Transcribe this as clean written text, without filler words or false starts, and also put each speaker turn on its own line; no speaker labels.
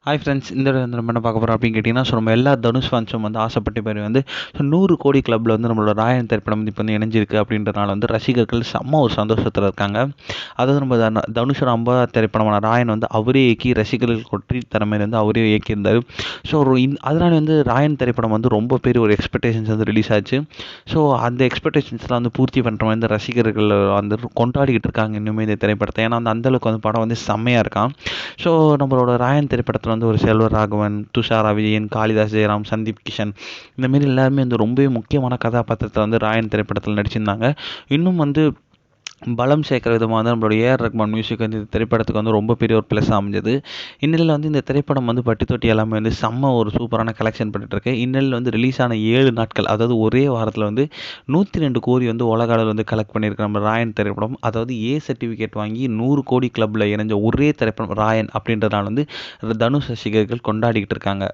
Hi friends, இந்த தடவை வந்து நம்ம என்ன பார்க்க போகிறோம் அப்படின்னு கேட்டிங்கன்னா, நம்ம எல்லா தனுஷ் ஃபேன்ஸும் வந்து ஆசைப்பட்ட பேர் வந்து 100 கோடி கிளப்பில் வந்து நம்மளோட ராயன் திரைப்படம் வந்து இப்போ வந்து இணைஞ்சிருக்கு அப்படின்றனால வந்து ரசிகர்கள் செம்ம ஒரு சந்தோஷத்தில் இருக்காங்க. அதாவது நம்ம தனுஷோட 50வது திரைப்படமான ராயன் வந்து அவரே இயக்கி ரசிகர்களுக்கு ஒரு ட்ரீட் தர மாதிரி வந்து அவரே இயக்கியிருந்தார். ஸோ அதனால வந்து ராயன் திரைப்படம் வந்து ரொம்ப பெரிய ஒரு எக்ஸ்பெக்டேஷன்ஸ் வந்து ரிலீஸ் ஆச்சு. ஸோ அந்த எக்ஸ்பெக்டேஷன்ஸ்லாம் வந்து பூர்த்தி பண்ணுற மாதிரி இந்த ரசிகர்கள் வந்து கொண்டாடிக்கிட்டு இருக்காங்க இன்னுமே இந்த திரைப்படத்தை. ஏன்னா வந்து அந்தளவுக்கு வந்து படம் வந்து செம்மையாக இருக்கான். ஸோ நம்மளோட ராயன் திரைப்படத்தில் வந்து ஒரு செல்வராகவன், துஷாரா விஜயன், காளிதாஸ் ஜெயராம், சந்தீப் கிஷன் இந்தமாரி எல்லாருமே வந்து ரொம்பவே முக்கியமான கதாபாத்திரத்தில் வந்து ராயன் திரைப்படத்தில் நடிச்சிருந்தாங்க. இன்னும் வந்து பலம் சேர்க்குற விதமாக வந்து நம்மளோட ஏஆர் ரஹ்மான் மியூசிக் வந்து இந்த திரைப்படத்துக்கு வந்து ரொம்ப பெரிய ஒரு ப்ளஸ் அமைஞ்சது. இந்நிலையில் வந்து இந்த திரைப்படம் வந்து பட்டி தொட்டி எல்லாமே வந்து செம்ம ஒரு சூப்பரான கலெக்ஷன் பண்ணிட்டுருக்கு. இந்நிலையில் வந்து ரிலீஸ் ஆன 7 நாட்கள், அதாவது ஒரே வாரத்தில் வந்து 102 கோடி வந்து உலக அளவில் வந்து கலெக்ட் பண்ணியிருக்கு நம்ம ராயன் திரைப்படம். அதாவது ஏ சர்டிஃபிகேட் வாங்கி 100 கோடி கிளப்பில் இணைஞ்ச ஒரே திரைப்படம் ராயன் அப்படின்றதுனால வந்து தனுஷ் ரசிகர்கள் கொண்டாடிக்கிட்டு இருக்காங்க.